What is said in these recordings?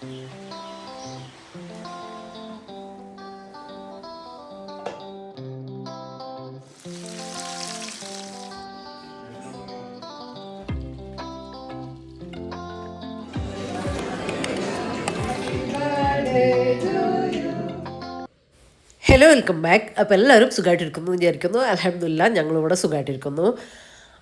Hello, welcome back. അപ്പോൾ എല്ലാവരും സുഖമായിട്ടിരിക്കുന്നു വിചാരിക്കുന്നു. അൽഹംദുലില്ലാ ഞങ്ങളിവിടെ സുഖമായിട്ടിരിക്കുന്നു.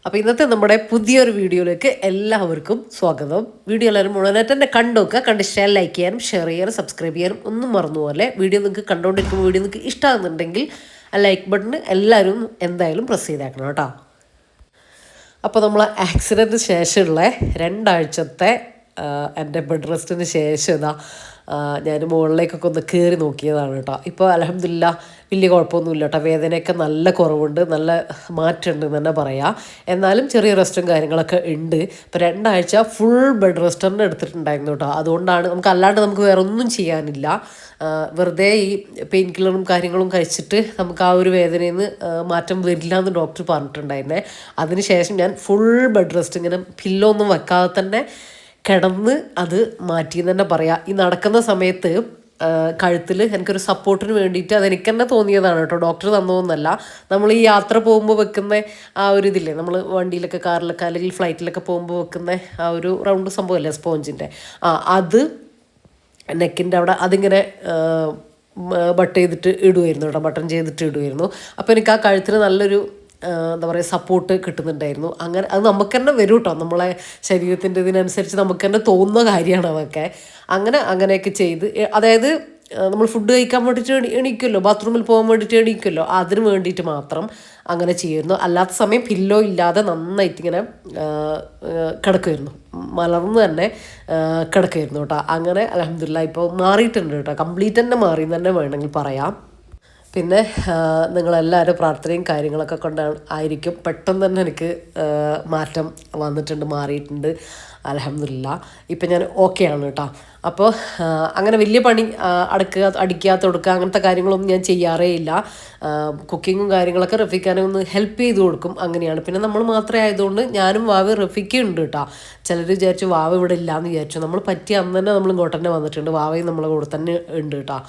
അപ്പോൾ ഇന്നത്തെ നമ്മുടെ പുതിയൊരു വീഡിയോയിലേക്ക് എല്ലാവർക്കും സ്വാഗതം. വീഡിയോ എല്ലാവരും മുഴുവനായിട്ട് തന്നെ കണ്ടുനോക്കുക. കണ്ട് ഇഷ്ടം ലൈക്ക് ചെയ്യാനും ഷെയർ ചെയ്യാനും സബ്സ്ക്രൈബ് ചെയ്യാനും ഒന്നും മറന്നുപോലെ. വീഡിയോ നിങ്ങൾക്ക് കണ്ടുകൊണ്ടിരിക്കുമ്പോൾ വീഡിയോ നിങ്ങൾക്ക് ഇഷ്ടമാകുന്നുണ്ടെങ്കിൽ ആ ലൈക്ക് ബട്ടൺ എല്ലാവരും എന്തായാലും പ്രസ് ചെയ്തേക്കണം കേട്ടോ. അപ്പോൾ നമ്മൾ ആക്സിഡൻറ്റിന് ശേഷമുള്ള 2 ആഴ്ചത്തെ എൻ്റെ ബെഡ് റെസ്റ്റിന് ശേഷം ഇതാ ഞാൻ മുകളിലേക്കൊക്കെ ഒന്ന് കയറി നോക്കിയതാണ് കേട്ടോ. ഇപ്പോൾ അൽഹംദുലില്ലാ വലിയ കുഴപ്പമൊന്നുമില്ല കേട്ടോ. വേദനയൊക്കെ നല്ല കുറവുണ്ട്, നല്ല മാറ്റമുണ്ട് എന്ന് തന്നെ പറയാം. എന്നാലും ചെറിയ റെസ്റ്റും കാര്യങ്ങളൊക്കെ ഉണ്ട്. ഇപ്പോൾ 2 ആഴ്ച ഫുൾ ബെഡ് റെസ്റ്റ് തന്നെ എടുത്തിട്ടുണ്ടായിരുന്നു കേട്ടോ. അതുകൊണ്ടാണ് അല്ലാണ്ട് നമുക്ക് വേറെ ഒന്നും ചെയ്യാനില്ല. വെറുതെ ഈ പെയിൻ കില്ലറും കാര്യങ്ങളും കഴിച്ചിട്ട് നമുക്ക് ആ ഒരു വേദനയിൽ നിന്ന് മാറ്റം വരില്ല എന്ന് ഡോക്ടർ പറഞ്ഞിട്ടുണ്ടായിരുന്നേ. അതിനുശേഷം ഞാൻ ഫുൾ ബെഡ് റെസ്റ്റ് ഇങ്ങനെ പില്ലോ ഒന്നും വെക്കാതെ തന്നെ കിടന്ന് അത് മാറ്റിയെന്ന് തന്നെ പറയാം. ഈ നടക്കുന്ന സമയത്ത് കഴുത്തിൽ എനിക്കൊരു സപ്പോർട്ടിന് വേണ്ടിയിട്ട് അതെനിക്ക് തന്നെ തോന്നിയതാണ് കേട്ടോ, ഡോക്ടർ തന്നതൊന്നല്ല. നമ്മൾ ഈ യാത്ര പോകുമ്പോൾ വെക്കുന്ന ആ ഒരു ഇതില്ലേ, നമ്മൾ വണ്ടിയിലൊക്കെ കാറിലൊക്കെ അല്ലെങ്കിൽ ഫ്ലൈറ്റിലൊക്കെ പോകുമ്പോൾ വെക്കുന്ന ആ ഒരു റൗണ്ട് സംഭവമല്ലേ സ്പോഞ്ചിൻ്റെ, അത് നെക്കിൻ്റെ അവിടെ അതിങ്ങനെ ബട്ട് ചെയ്തിട്ട് ഇടുമായിരുന്നു കേട്ടോ, ബട്ടൺ ചെയ്തിട്ട് ഇടുമായിരുന്നു. അപ്പോൾ എനിക്ക് ആ കഴുത്തിന് നല്ലൊരു എന്താ പറയുക സപ്പോർട്ട് കിട്ടുന്നുണ്ടായിരുന്നു. അങ്ങനെ അത് നമുക്ക് തന്നെ വരും കേട്ടോ, നമ്മളെ ശരീരത്തിൻ്റെ ഇതിനനുസരിച്ച് നമുക്ക് തന്നെ തോന്നുന്ന കാര്യമാണ് അതൊക്കെ. അങ്ങനെയൊക്കെ ചെയ്ത്, അതായത് നമ്മൾ ഫുഡ് കഴിക്കാൻ വേണ്ടിയിട്ട് എണീക്കുമല്ലോ, ബാത്റൂമിൽ പോകാൻ വേണ്ടിയിട്ട് എണീക്കുമല്ലോ, അതിന് വേണ്ടിയിട്ട് മാത്രം അങ്ങനെ ചെയ്യുമായിരുന്നു. അല്ലാത്ത സമയം പില്ലോ ഇല്ലാതെ നന്നായിട്ട് ഇങ്ങനെ കിടക്കുമായിരുന്നു, മലർന്ന് തന്നെ കിടക്കുമായിരുന്നു കേട്ടോ. അങ്ങനെ അൽഹംദുലില്ലാ ഇപ്പോൾ മാറിയിട്ടുണ്ട് കേട്ടോ, കംപ്ലീറ്റ് തന്നെ മാറി എന്ന് തന്നെ വേണമെങ്കിൽ പറയാം. പിന്നെ നിങ്ങളെല്ലാവരും പ്രാർത്ഥനയും കാര്യങ്ങളൊക്കെ കൊണ്ടാണ് ആയിരിക്കും പെട്ടെന്ന് തന്നെ എനിക്ക് മാറ്റം വന്നിട്ടുണ്ട്, മാറിയിട്ടുണ്ട് അൽഹംദുലില്ലാ. ഇപ്പം ഞാൻ ഓക്കെയാണ് കേട്ടോ. അപ്പോൾ അങ്ങനെ വലിയ പണി അടിക്കുക തൊടുക്കുക അങ്ങനത്തെ കാര്യങ്ങളൊന്നും ഞാൻ ചെയ്യാറേ ഇല്ല. കുക്കിങ്ങും കാര്യങ്ങളൊക്കെ റഫീഖാനെ ഒന്ന് ഹെൽപ്പ് ചെയ്ത് കൊടുക്കും, അങ്ങനെയാണ്. പിന്നെ നമ്മൾ മാത്രമേ ആയതുകൊണ്ട് ഞാനും വാവ് റഫീഖയും ഉണ്ട് കേട്ടോ. ചിലർ വിചാരിച്ചു വാവ് ഇവിടെ ഇല്ലയെന്ന് വിചാരിച്ചു. നമ്മൾ പറ്റിയ അന്ന് തന്നെ നമ്മൾ ഇങ്ങോട്ട് തന്നെ വന്നിട്ടുണ്ട്, വാവയും നമ്മളെ കൂടെ തന്നെ ഉണ്ട് കേട്ടോ.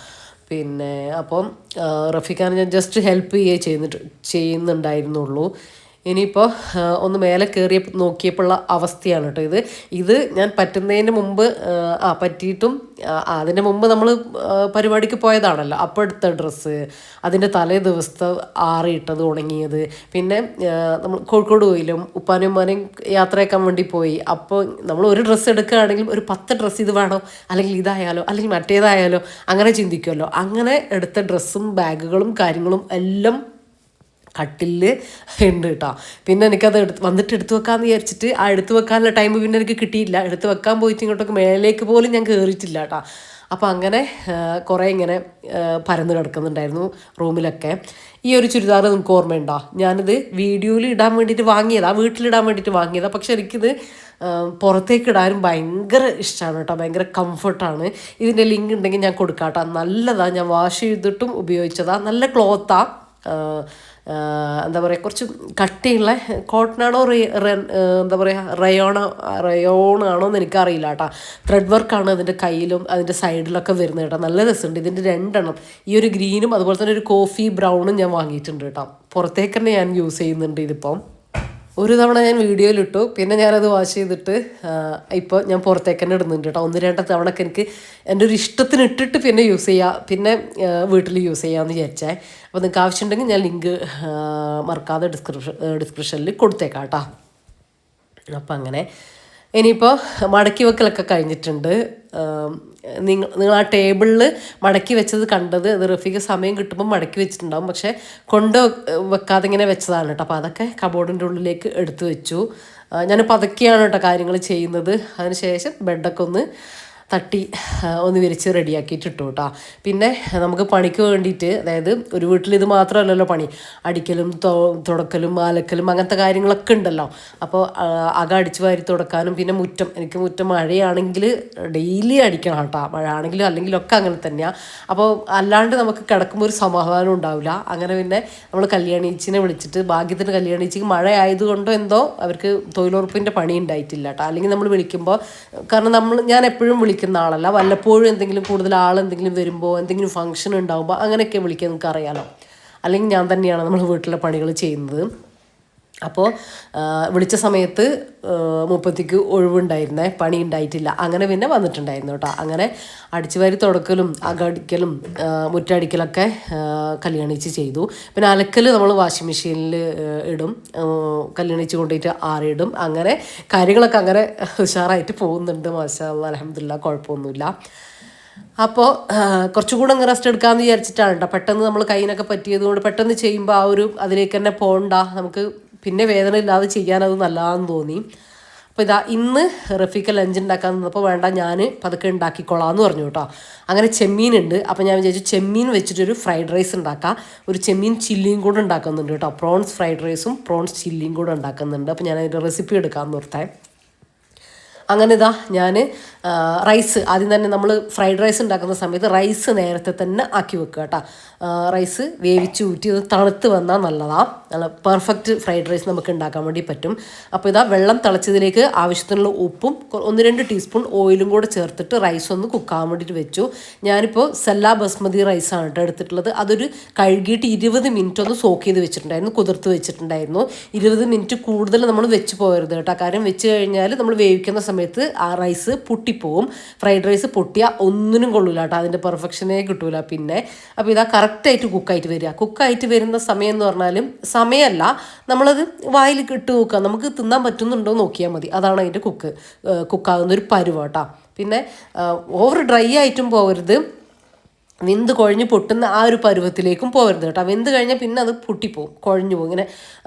പിന്നെ അപ്പം റഫീഖാനെ ഞാൻ ജസ്റ്റ് ഹെൽപ്പ് ചെയ്യുന്നുണ്ടായിരുന്നുള്ളൂ. ഇനിയിപ്പോൾ ഒന്ന് മേലെ കയറി നോക്കിയപ്പോഴുള്ള അവസ്ഥയാണ് കേട്ടോ ഇത് ഞാൻ പറ്റുന്നതിന് മുമ്പ് പറ്റിയിട്ടും അതിന് മുമ്പ് നമ്മൾ പരിപാടിക്ക് പോയതാണല്ലോ, അപ്പോൾ എടുത്ത ഡ്രസ്സ്, അതിൻ്റെ തലേ ദിവസത്തെ ആറിയിട്ടത് ഉണങ്ങിയത്, പിന്നെ നമ്മൾ കോഴിക്കോട് പോയില്ലും ഉപ്പാനും ഉമ്മാനെയും യാത്രയാക്കാൻ വേണ്ടി പോയി. അപ്പോൾ നമ്മൾ ഒരു ഡ്രസ്സ് എടുക്കുകയാണെങ്കിൽ ഒരു 10 ഡ്രസ്സ് ഇത് വേണോ, അല്ലെങ്കിൽ ഇതായാലോ, അല്ലെങ്കിൽ മറ്റേതായാലോ, അങ്ങനെ ചിന്തിക്കുമല്ലോ. അങ്ങനെ എടുത്ത ഡ്രസ്സും ബാഗുകളും കാര്യങ്ങളും എല്ലാം കട്ടിൽ ഉണ്ട് കേട്ടോ. പിന്നെ എനിക്കത് വന്നിട്ട് എടുത്തു വെക്കാമെന്ന് വിചാരിച്ചിട്ട് ആ എടുത്തു വെക്കാനുള്ള ടൈം പിന്നെ എനിക്ക് കിട്ടിയില്ല. എടുത്തു വെക്കാൻ പോയിട്ട് ഇങ്ങോട്ടൊക്കെ മേലേക്ക് പോലും ഞാൻ കയറിയിട്ടില്ല കേട്ടോ. അപ്പോൾ അങ്ങനെ കുറേ ഇങ്ങനെ പരന്ന് കിടക്കുന്നുണ്ടായിരുന്നു റൂമിലൊക്കെ. ഈ ഒരു ചുരിദാർ നിങ്ങൾക്ക് ഓർമ്മയുണ്ടോ? ഞാനിത് വീഡിയോയിൽ ഇടാൻ വേണ്ടിയിട്ട് വാങ്ങിയതാണ്, വീട്ടിലിടാൻ വേണ്ടിയിട്ട് വാങ്ങിയതാണ്. പക്ഷെ എനിക്കിത് പുറത്തേക്ക് ഇടാനും ഭയങ്കര ഇഷ്ടമാണ് കേട്ടോ, ഭയങ്കര കംഫർട്ടാണ്. ഇതിൻ്റെ ലിങ്ക് ഉണ്ടെങ്കിൽ ഞാൻ കൊടുക്കാം കേട്ടോ. നല്ലതാണ്, ഞാൻ വാഷ് ചെയ്തിട്ടും ഉപയോഗിച്ചതാണ്, നല്ല ക്ലോത്താണ്. എന്താ പറയുക, കുറച്ച് കട്ടിയുള്ള കോട്ടനാണോ എന്താ പറയുക റയോണാണോ എന്ന് എനിക്കറിയില്ല കേട്ടോ. ത്രെഡ് വർക്കാണ് അതിൻ്റെ കയ്യിലും അതിൻ്റെ സൈഡിലൊക്കെ വരുന്നത് കേട്ടോ. നല്ല രസമുണ്ട്. ഇതിൻ്റെ 2 എണ്ണം, ഈ ഒരു ഗ്രീനും അതുപോലെ തന്നെ ഒരു കോഫി ബ്രൗണും ഞാൻ വാങ്ങിയിട്ടുണ്ട് കേട്ടോ. പുറത്തേക്ക് തന്നെ ഞാൻ യൂസ് ചെയ്യുന്നുണ്ട് ഇതിപ്പം. ഒരു തവണ ഞാൻ വീഡിയോയിലിട്ടു, പിന്നെ ഞാനത് വാഷ് ചെയ്തിട്ട് ഇപ്പോൾ ഞാൻ പുറത്തേക്ക് തന്നെ ഇടുന്നുണ്ട് കേട്ടോ. 1-2 തവണക്ക് എനിക്ക് എൻ്റെ ഒരു ഇഷ്ടത്തിന് ഇട്ടിട്ട് പിന്നെ യൂസ് ചെയ്യുക, പിന്നെ വീട്ടിൽ യൂസ് ചെയ്യാമെന്ന് വിചാരിച്ചേ. അപ്പോൾ നിങ്ങൾക്ക് ആവശ്യമുണ്ടെങ്കിൽ ഞാൻ ലിങ്ക് മറക്കാതെ ഡിസ്ക്രിപ്ഷനിൽ കൊടുത്തേക്കാം കേട്ടോ. അപ്പം അങ്ങനെ ഇനിയിപ്പോൾ മടക്കി വെക്കലൊക്കെ കഴിഞ്ഞിട്ടുണ്ട്. നിങ്ങൾ ആ ടേബിളിൽ മടക്കി വെച്ചത് കണ്ടത്, അത് റഫീഖ് സമയം കിട്ടുമ്പോൾ മടക്കി വെച്ചിട്ടുണ്ടാകും, പക്ഷേ കൊണ്ട് വെക്കാതെ ഇങ്ങനെ വെച്ചതാണ് കേട്ടോ. അപ്പോൾ അതൊക്കെ കബോർഡിൻ്റെ ഉള്ളിലേക്ക് എടുത്തു വെച്ചു. ഞാനിപ്പോൾ അതൊക്കെയാണ് കേട്ടോ കാര്യങ്ങൾ ചെയ്യുന്നത്. അതിനുശേഷം ബെഡൊക്കെ ഒന്ന് തട്ടി ഒന്ന് വിരിച്ച് റെഡിയാക്കിയിട്ട് ഇട്ടു കേട്ടോ. പിന്നെ നമുക്ക് പണിക്ക് വേണ്ടിയിട്ട്, അതായത് ഒരു വീട്ടിൽ ഇത് മാത്രമല്ലല്ലോ പണി, അടിക്കലും തുടക്കലും അലക്കലും അങ്ങനത്തെ കാര്യങ്ങളൊക്കെ ഉണ്ടല്ലോ. അപ്പോൾ അടിച്ചു വാരി തുടക്കാനും, പിന്നെ എനിക്ക് മുറ്റം മഴയാണെങ്കിൽ ഡെയിലി അടിക്കണം കേട്ടോ, മഴ ആണെങ്കിലും അല്ലെങ്കിലും ഒക്കെ അങ്ങനെ തന്നെയാണ്. അപ്പോൾ അല്ലാണ്ട് നമുക്ക് കിടക്കുമ്പോൾ ഒരു സമാധാനം ഉണ്ടാവില്ല. അങ്ങനെ പിന്നെ നമ്മൾ കല്യാണീച്ചിനെ വിളിച്ചിട്ട്, ഭാഗ്യത്തിന് കല്യാണീച്ചിക്ക് മഴ ആയതുകൊണ്ടോ എന്തോ അവർക്ക് തൊഴിലുറപ്പിൻ്റെ പണി ഉണ്ടായിട്ടില്ല കേട്ടോ. അല്ലെങ്കിൽ നമ്മൾ വിളിക്കുമ്പോൾ, കാരണം ഞാൻ എപ്പോഴും വിളിക്കുന്ന ആളല്ല. വല്ലപ്പോഴും എന്തെങ്കിലും കൂടുതൽ ആളെന്തെങ്കിലും വരുമ്പോൾ, എന്തെങ്കിലും ഫംഗ്ഷൻ ഉണ്ടാകുമ്പോൾ അങ്ങനെയൊക്കെ വിളിക്കാൻ നിങ്ങൾക്ക് അറിയാലോ. അല്ലെങ്കിൽ ഞാൻ തന്നെയാണ് നമ്മൾ വീട്ടിലെ പണികൾ ചെയ്യുന്നത്. അപ്പോൾ വിളിച്ച സമയത്ത് മുപ്പത്തിക്ക് ഒഴിവുണ്ടായിരുന്നേ, പണി ഉണ്ടായിട്ടില്ല. അങ്ങനെ പിന്നെ വന്നിട്ടുണ്ടായിരുന്നു കേട്ടോ. അങ്ങനെ അടിച്ചുവാരി തുടക്കലും അകടിക്കലും മുറ്റടിക്കലൊക്കെ കല്യാണിച്ച് ചെയ്തു. പിന്നെ അലക്കൽ നമ്മൾ വാഷിംഗ് മെഷീനിൽ ഇടും, കല്യാണിച്ച് കൊണ്ടുപോയിട്ട് ആറിയിടും. അങ്ങനെ കാര്യങ്ങളൊക്കെ അങ്ങനെ ഉഷാറായിട്ട് പോകുന്നുണ്ട്. മാഷാ അല്ലാഹ്, അൽഹംദുലില്ലാഹ്, കുഴപ്പമൊന്നുമില്ല. അപ്പോൾ കുറച്ചുകൂടെ അങ്ങ് റെസ്റ്റ് എടുക്കാമെന്ന് വിചാരിച്ചിട്ടാണ് കേട്ടോ. പെട്ടെന്ന് നമ്മൾ കൈയിനൊക്കെ പറ്റിയത് കൊണ്ട് പെട്ടെന്ന് ചെയ്യുമ്പോൾ അതിലേക്ക് തന്നെ പോകണ്ട, നമുക്ക് പിന്നെ വേദന ഇല്ലാതെ ചെയ്യാനത് നല്ലതാണെന്ന് തോന്നി. അപ്പോൾ ഇതാ ഇന്ന് റഫീഖ ലഞ്ച് ഉണ്ടാക്കാൻ നിന്നപ്പോൾ വേണ്ട, ഞാൻ പതുക്കെ ഉണ്ടാക്കിക്കോളാം എന്ന് പറഞ്ഞു കേട്ടോ. അങ്ങനെ ചെമ്മീനുണ്ട്. അപ്പോൾ ഞാൻ വിചാരിച്ചു ചെമ്മീൻ വെച്ചിട്ടൊരു ഫ്രൈഡ് റൈസ് ഉണ്ടാക്കാം. ഒരു ചെമ്മീൻ ചില്ലിയും കൂടെ ഉണ്ടാക്കുന്നുണ്ട് കേട്ടോ. പ്രോൺസ് ഫ്രൈഡ് റൈസും പ്രോൺസ് ചില്ലിയും കൂടെ ഉണ്ടാക്കുന്നുണ്ട്. അപ്പോൾ ഞാൻ അതിൻ്റെ റെസിപ്പി എടുക്കാമെന്ന് ഓർത്തേ. അങ്ങനെ ഇതാ ഞാൻ റൈസ് ആദ്യം തന്നെ, നമ്മൾ ഫ്രൈഡ് റൈസ് ഉണ്ടാക്കുന്ന സമയത്ത് റൈസ് നേരത്തെ തന്നെ ആക്കി വെക്കുക കേട്ടോ. റൈസ് വേവിച്ച് ഊറ്റി തണുത്ത് വന്നാൽ നല്ലതാണ്. നല്ല പെർഫെക്റ്റ് ഫ്രൈഡ് റൈസ് നമുക്ക് ഉണ്ടാക്കാൻ വേണ്ടി പറ്റും. അപ്പോൾ ഇതാ വെള്ളം തിളച്ചതിലേക്ക് ആവശ്യത്തിനുള്ള ഉപ്പും 1-2 ടീസ്പൂൺ ഓയിലും കൂടെ ചേർത്തിട്ട് റൈസ് ഒന്ന് കുക്കാകാൻ വേണ്ടിയിട്ട് വെച്ചു. ഞാനിപ്പോൾ സെല്ല ബസ്മതി റൈസാണ് കേട്ടോ എടുത്തിട്ടുള്ളത്. അതൊരു കഴുകിയിട്ട് 20 മിനിറ്റ് ഒന്ന് സോക്ക് ചെയ്ത് വെച്ചിട്ടുണ്ടായിരുന്നു, കുതിർത്ത് വെച്ചിട്ടുണ്ടായിരുന്നു. 20 മിനിറ്റ് കൂടുതൽ നമ്മൾ വെച്ച് പോകരുത് കേട്ടോ. കാര്യം വെച്ച് കഴിഞ്ഞാൽ നമ്മൾ വേവിക്കുന്ന സമയത്ത് ആ റൈസ് പൊട്ടിപ്പോവും. ഫ്രൈഡ് റൈസ് പൊട്ടിയാൽ ഒന്നിനും കൊള്ളൂല കേട്ടോ, അതിൻ്റെ പെർഫെക്ഷനേ കിട്ടൂല പിന്നെ. അപ്പോൾ ഇതാ കറക്റ്റായിട്ട് കുക്കായിട്ട് വരിക. കുക്കായിട്ട് വരുന്ന സമയം എന്ന് പറഞ്ഞാലും സമയമല്ല, നമ്മളത് വായിൽ ഇട്ട് നോക്കുക, നമുക്ക് തിന്നാൻ പറ്റുന്നുണ്ടോ എന്ന് നോക്കിയാൽ മതി. അതാണ് അതിൻ്റെ കുക്കാകുന്ന ഒരു പരുവ കേട്ടോ. പിന്നെ ഓവർ ഡ്രൈ ആയിട്ടും പോകരുത്, വെന്ത് കുഴഞ്ഞ് പൊട്ടുന്ന ആ ഒരു പരുവത്തിലേക്കും പോകരുത് കേട്ടോ. വെന്ത് കഴിഞ്ഞാൽ പിന്നെ അത് പൊട്ടിപ്പോവും, കുഴഞ്ഞു പോകും ഇങ്ങനെ.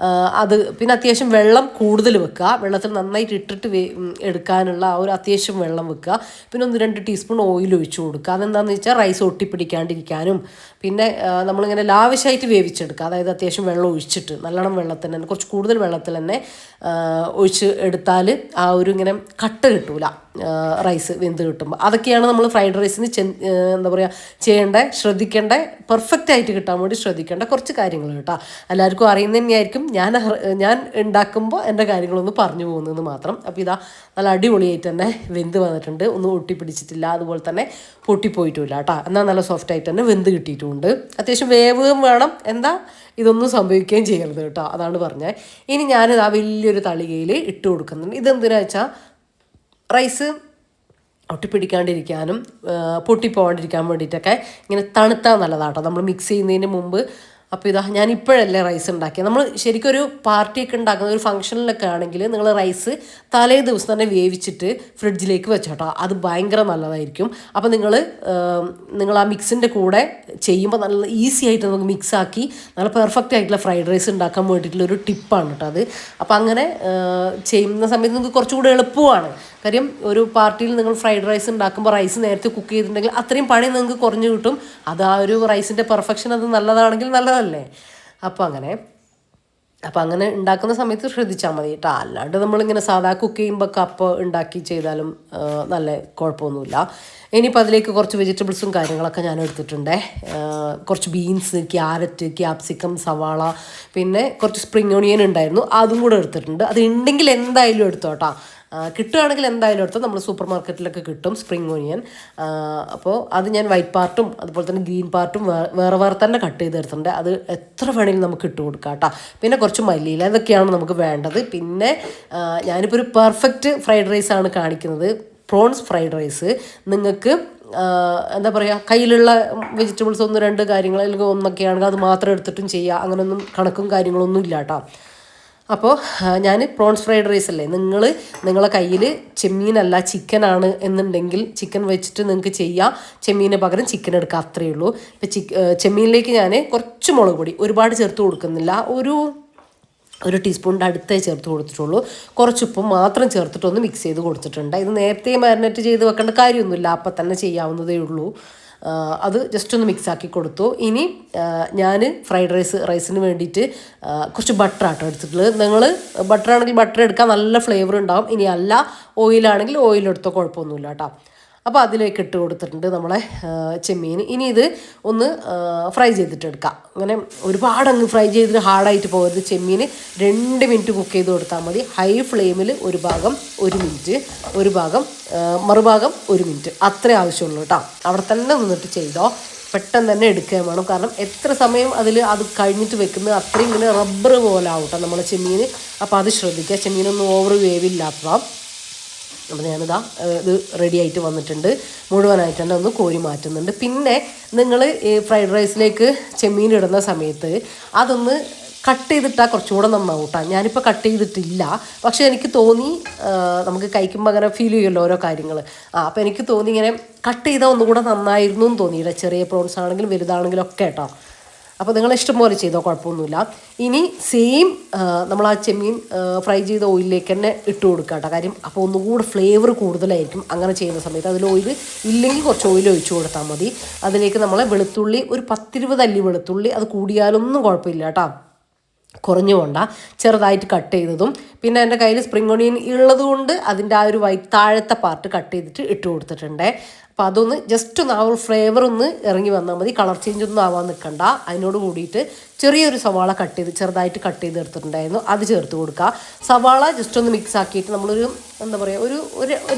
അത് പിന്നെ അത്യാവശ്യം വെള്ളം കൂടുതൽ വെക്കുക, വെള്ളത്തിൽ നന്നായിട്ട് ഇട്ടിട്ട് എടുക്കാനുള്ള ആ ഒരു അത്യാവശ്യം വെള്ളം വെക്കുക. പിന്നെ 1-2 ടീസ്പൂൺ ഓയിൽ ഒഴിച്ചു കൊടുക്കുക. അതെന്താണെന്ന് വെച്ചാൽ റൈസ് ഒട്ടിപ്പിടിക്കാണ്ടിരിക്കാനും. പിന്നെ നമ്മളിങ്ങനെ ലാവിശായിട്ട് വേവിച്ചെടുക്കുക, അതായത് അത്യാവശ്യം വെള്ളം ഒഴിച്ചിട്ട് നല്ലോണം വെള്ളത്തിൽ തന്നെ, കുറച്ച് കൂടുതൽ വെള്ളത്തിൽ തന്നെ ഒഴിച്ച് എടുത്താൽ ആ ഒരു ഇങ്ങനെ കട്ട കിട്ടൂല റൈസ് വെന്ത് കിട്ടുമ്പോൾ. അതൊക്കെയാണ് നമ്മൾ ഫ്രൈഡ് റൈസിന് എന്താ പറയുക ശ്രദ്ധിക്കേണ്ട, പെർഫെക്റ്റ് ആയിട്ട് കിട്ടാൻ വേണ്ടി ശ്രദ്ധിക്കേണ്ട കുറച്ച് കാര്യങ്ങൾ കേട്ടോ. എല്ലാവർക്കും അറിയുന്ന തന്നെയായിരിക്കും, ഞാൻ ഉണ്ടാക്കുമ്പോൾ എൻ്റെ കാര്യങ്ങളൊന്ന് പറഞ്ഞു പോകുന്നതെന്ന് മാത്രം. അപ്പോൾ ഇതാ നല്ല അടിപൊളിയായിട്ട് തന്നെ വെന്ത് വന്നിട്ടുണ്ട്, ഒന്നും ഒട്ടിപ്പിടിച്ചിട്ടില്ല, അതുപോലെ തന്നെ പൊട്ടിപ്പോയിട്ടുമില്ല കേട്ടോ. എന്നാൽ നല്ല സോഫ്റ്റായിട്ട് തന്നെ വെന്ത് കിട്ടിയിട്ടുമുണ്ട്. അത്യാവശ്യം വേവുകയും വേണം, എന്താ ഇതൊന്നും സംഭവിക്കുകയും ചെയ്യരുത് കേട്ടോ, അതാണ് പറഞ്ഞത്. ഇനി ഞാനിത് ആ വലിയൊരു തളികയിൽ ഇട്ട് കൊടുക്കുന്നുണ്ട്. ഇതെന്തിനാ വെച്ചാൽ റൈസ് ഒട്ടിപ്പിടിക്കാണ്ടിരിക്കാനും പൊട്ടിപ്പോകാണ്ടിരിക്കാൻ വേണ്ടിയിട്ടൊക്കെ ഇങ്ങനെ തണുത്താൽ നല്ലതാട്ടോ, നമ്മൾ മിക്സ് ചെയ്യുന്നതിന് മുമ്പ്. അപ്പോൾ ഇതാ ഞാൻ ഇപ്പോഴല്ലേ റൈസ് ഉണ്ടാക്കിയത്. നമ്മൾ ശരിക്കും ഒരു പാർട്ടിയൊക്കെ ഉണ്ടാക്കുന്ന ഒരു ഫംഗ്ഷനിലൊക്കെ ആണെങ്കിൽ നിങ്ങൾ റൈസ് തലേ ദിവസം തന്നെ വേവിച്ചിട്ട് ഫ്രിഡ്ജിലേക്ക് വെച്ചോട്ടോ, അത് ഭയങ്കര നല്ലതായിരിക്കും. അപ്പോൾ നിങ്ങൾ ആ മിക്സിൻ്റെ കൂടെ ചെയ്യുമ്പോൾ നല്ല ഈസി ആയിട്ട് നമുക്ക് മിക്സാക്കി നല്ല പെർഫെക്റ്റ് ആയിട്ടുള്ള ഫ്രൈഡ് റൈസ് ഉണ്ടാക്കാൻ വേണ്ടിയിട്ടുള്ളൊരു ടിപ്പാണ് കേട്ടോ അത്. അപ്പോൾ അങ്ങനെ ചെയ്യുന്ന സമയത്ത് നിങ്ങൾക്ക് കുറച്ചുകൂടി എളുപ്പമാണ്. കാര്യം ഒരു പാർട്ടിയിൽ നിങ്ങൾ ഫ്രൈഡ് റൈസ് ഉണ്ടാക്കുമ്പോൾ റൈസ് നേരത്തെ കുക്ക് ചെയ്തിട്ടുണ്ടെങ്കിൽ അത്രയും പണി നിങ്ങൾക്ക് കുറഞ്ഞു കിട്ടും. അത് ആ ഒരു റൈസിൻ്റെ പെർഫെക്ഷൻ അത് നല്ലതാണെങ്കിൽ നല്ലതല്ലേ. അപ്പോൾ അങ്ങനെ ഉണ്ടാക്കുന്ന സമയത്ത് ശ്രദ്ധിച്ചാൽ മതി കേട്ടോ. അല്ലാണ്ട് നമ്മളിങ്ങനെ സാധാ കുക്ക് ചെയ്യുമ്പോൾ കപ്പ് ഉണ്ടാക്കി ചെയ്താലും നല്ല കുഴപ്പമൊന്നുമില്ല. ഇനിയിപ്പോൾ അതിലേക്ക് കുറച്ച് വെജിറ്റബിൾസും കാര്യങ്ങളൊക്കെ ഞാൻ എടുത്തിട്ടുണ്ട്. കുറച്ച് ബീൻസ്, ക്യാരറ്റ്, ക്യാപ്സിക്കം, സവാള, പിന്നെ കുറച്ച് സ്പ്രിംഗ് ഓണിയൻ ഉണ്ടായിരുന്നു, അതും കൂടെ എടുത്തിട്ടുണ്ട്. അത് ഉണ്ടെങ്കിൽ എന്തായാലും എടുത്തോട്ടോ, കിട്ടുകയാണെങ്കിൽ എന്തായാലും എടുത്തോ. നമ്മൾ സൂപ്പർ മാർക്കറ്റിലൊക്കെ കിട്ടും സ്പ്രിംഗ് ഓണിയൻ. അപ്പോൾ അത് ഞാൻ വൈറ്റ് പാർട്ടും അതുപോലെ തന്നെ ഗ്രീൻ പാർട്ടും വേറെ തന്നെ കട്ട് ചെയ്തെടുത്തിട്ടുണ്ട്. അത് എത്ര വേണമെങ്കിലും നമുക്ക് ഇട്ട് കൊടുക്കാം കേട്ടോ. പിന്നെ കുറച്ച് മല്ലിയില, ഇതൊക്കെയാണ് നമുക്ക് വേണ്ടത്. പിന്നെ ഞാനിപ്പോൾ ഒരു പെർഫെക്റ്റ് ഫ്രൈഡ് റൈസാണ് കാണിക്കുന്നത്, പ്രോൺസ് ഫ്രൈഡ് റൈസ്. നിങ്ങൾക്ക് എന്താ പറയുക, കയ്യിലുള്ള വെജിറ്റബിൾസ് 1-2 കാര്യങ്ങൾ അല്ലെങ്കിൽ ഒന്നൊക്കെയാണെങ്കിൽ അത് മാത്രം എടുത്തിട്ടും ചെയ്യുക, അങ്ങനെയൊന്നും കണക്കും കാര്യങ്ങളൊന്നും ഇല്ല കേട്ടോ. അപ്പോൾ ഞാൻ പ്രോൺസ് ഫ്രൈഡ് റൈസ് അല്ലേ, നിങ്ങളെ കയ്യിൽ ചെമ്മീനല്ല ചിക്കനാണ് എന്നുണ്ടെങ്കിൽ ചിക്കൻ വെച്ചിട്ട് നിങ്ങൾക്ക് ചെയ്യാം, ചെമ്മീന് പകരം ചിക്കൻ എടുക്കുക, അത്രയേ ഉള്ളൂ. ഇപ്പോൾ ചെമ്മീനിലേക്ക് ഞാൻ കുറച്ച് മുളക് പൊടി ഒരുപാട് ചേർത്ത് കൊടുക്കുന്നില്ല, ഒരു ടീസ്പൂണിൻ്റെ അടുത്തേ ചേർത്ത് കൊടുത്തിട്ടുള്ളൂ. കുറച്ച് ഉപ്പും മാത്രം ചേർത്തിട്ടൊന്ന് മിക്സ് ചെയ്ത് കൊടുത്തിട്ടുണ്ട്. ഇത് നേരത്തെ മാരിനേറ്റ് ചെയ്ത് വെക്കേണ്ട കാര്യമൊന്നുമില്ല, അപ്പം തന്നെ ചെയ്യാവുന്നതേ ഉള്ളൂ. അത് ജസ്റ്റ് ഒന്ന് മിക്സാക്കി കൊടുത്തു. ഇനി ഞാൻ ഫ്രൈഡ് റൈസിന് വേണ്ടിയിട്ട് കുറച്ച് ബട്ടറാട്ടോ എടുത്തിട്ടുള്ളത്. നിങ്ങൾ ബട്ടറാണെങ്കിൽ ബട്ടർ എടുക്കാൻ നല്ല ഫ്ലേവർ ഉണ്ടാകും. ഇനി അല്ല ഓയിലാണെങ്കിൽ ഓയിലെടുത്തോ, കുഴപ്പമൊന്നുമില്ല കേട്ടോ. അപ്പോൾ അതിലേക്ക് ഇട്ട് കൊടുത്തിട്ടുണ്ട് നമ്മളെ ചെമ്മീൻ. ഇനി ഇത് ഒന്ന് ഫ്രൈ ചെയ്തിട്ടെടുക്കാം. അങ്ങനെ ഒരുപാട് അങ്ങ് ഫ്രൈ ചെയ്തിട്ട് ഹാർഡായിട്ട് പോകരുത്. ചെമ്മീൻ 2 മിനിറ്റ് കുക്ക് ചെയ്ത് കൊടുത്താൽ മതി. ഹൈ ഫ്ലെയിമിൽ ഒരു ഭാഗം 1 മിനിറ്റ്, ഒരു ഭാഗം മറുഭാഗം 1 മിനിറ്റ്, അത്രേ ആവശ്യമുള്ളൂ കേട്ടോ. അവിടെ തന്നെ നിന്നിട്ട് ചെയ്തോ. പെട്ടെന്ന് തന്നെ എടുക്കുകയും വേണം. കാരണം എത്ര സമയം അത് കഴിഞ്ഞിട്ട് വെക്കുന്നത് അത്രയും ഇങ്ങനെ റബ്ബർ പോലെ ആവട്ടെ നമ്മളെ ചെമ്മീൻ. അപ്പോൾ അത് ശ്രദ്ധിക്കുക, ചെമ്മീനൊന്നും ഓവർ വേവില്ലാത്തതാണ്. അപ്പോൾ ഞാനിതാ ഇത് റെഡി ആയിട്ട് വന്നിട്ടുണ്ട്. മുഴുവനായിട്ട് തന്നെ ഒന്ന് കോരി മാറ്റുന്നുണ്ട്. പിന്നെ നിങ്ങൾ ഈ ഫ്രൈഡ് റൈസിലേക്ക് ചെമ്മീൻ ഇടുന്ന സമയത്ത് അതൊന്ന് കട്ട് ചെയ്തിട്ടാൽ കുറച്ചുകൂടെ നന്നാവും കേട്ടോ. ഞാനിപ്പോൾ കട്ട് ചെയ്തിട്ടില്ല, പക്ഷേ എനിക്ക് തോന്നി നമുക്ക് കഴിക്കുമ്പോൾ അങ്ങനെ ഫീൽ ചെയ്യുമല്ലോ ഓരോ കാര്യങ്ങൾ. അപ്പോൾ എനിക്ക് തോന്നി ഇങ്ങനെ കട്ട് ചെയ്താൽ ഒന്നുകൂടെ നന്നായിരുന്നു എന്ന് തോന്നിയില്ല. ചെറിയ പ്രോൺസ് ആണെങ്കിലും വലുതാണെങ്കിലും ഒക്കെ കേട്ടോ. അപ്പോൾ നിങ്ങൾ ഇഷ്ടം പോലെ ചെയ്തോ, കുഴപ്പമൊന്നുമില്ല. ഇനി സെയിം നമ്മൾ ആ ചെമ്മീൻ ഫ്രൈ ചെയ്ത ഓയിലിലേക്ക് തന്നെ ഇട്ട് കൊടുക്കുക കേട്ടോ. കാര്യം അപ്പോൾ ഒന്നുകൂടെ ഫ്ലേവർ കൂടുതലായിരിക്കും അങ്ങനെ ചെയ്യുന്ന സമയത്ത്. അതിൽ ഓയിൽ ഇല്ലെങ്കിൽ കുറച്ച് ഓയിൽ ഒഴിച്ചു കൊടുത്താൽ മതി. അതിലേക്ക് നമ്മൾ വെളുത്തുള്ളി ഒരു 10-20 അല്ലി വെളുത്തുള്ളി, അത് കൂടിയാലൊന്നും കുഴപ്പമില്ല കേട്ടോ, കുറഞ്ഞു കൊണ്ട ചെറുതായിട്ട് കട്ട് ചെയ്തതും. പിന്നെ എൻ്റെ കയ്യിൽ സ്പ്രിംഗ് ഓണിയൻ ഉള്ളത് കൊണ്ട് അതിൻ്റെ ആ ഒരു താഴത്തെ പാർട്ട് കട്ട് ചെയ്തിട്ട് ഇട്ട് കൊടുത്തിട്ടുണ്ട്. അപ്പോൾ അതൊന്ന് ജസ്റ്റ് ഒന്ന് ആ ഒരു ഫ്ലേവർ ഒന്ന് ഇറങ്ങി വന്നാൽ മതി. കളർ ചേഞ്ച് ഒന്നും ആവാൻ നിൽക്കണ്ട. അതിനോട് കൂടിയിട്ട് ചെറിയൊരു സവാള ചെറുതായിട്ട് കട്ട് ചെയ്ത് എടുത്തിട്ടുണ്ടായിരുന്നു, അത് ചേർത്ത് കൊടുക്കുക. സവാള ജസ്റ്റ് ഒന്ന് മിക്സ് ആക്കിയിട്ട് നമ്മളൊരു എന്താ പറയുക ഒരു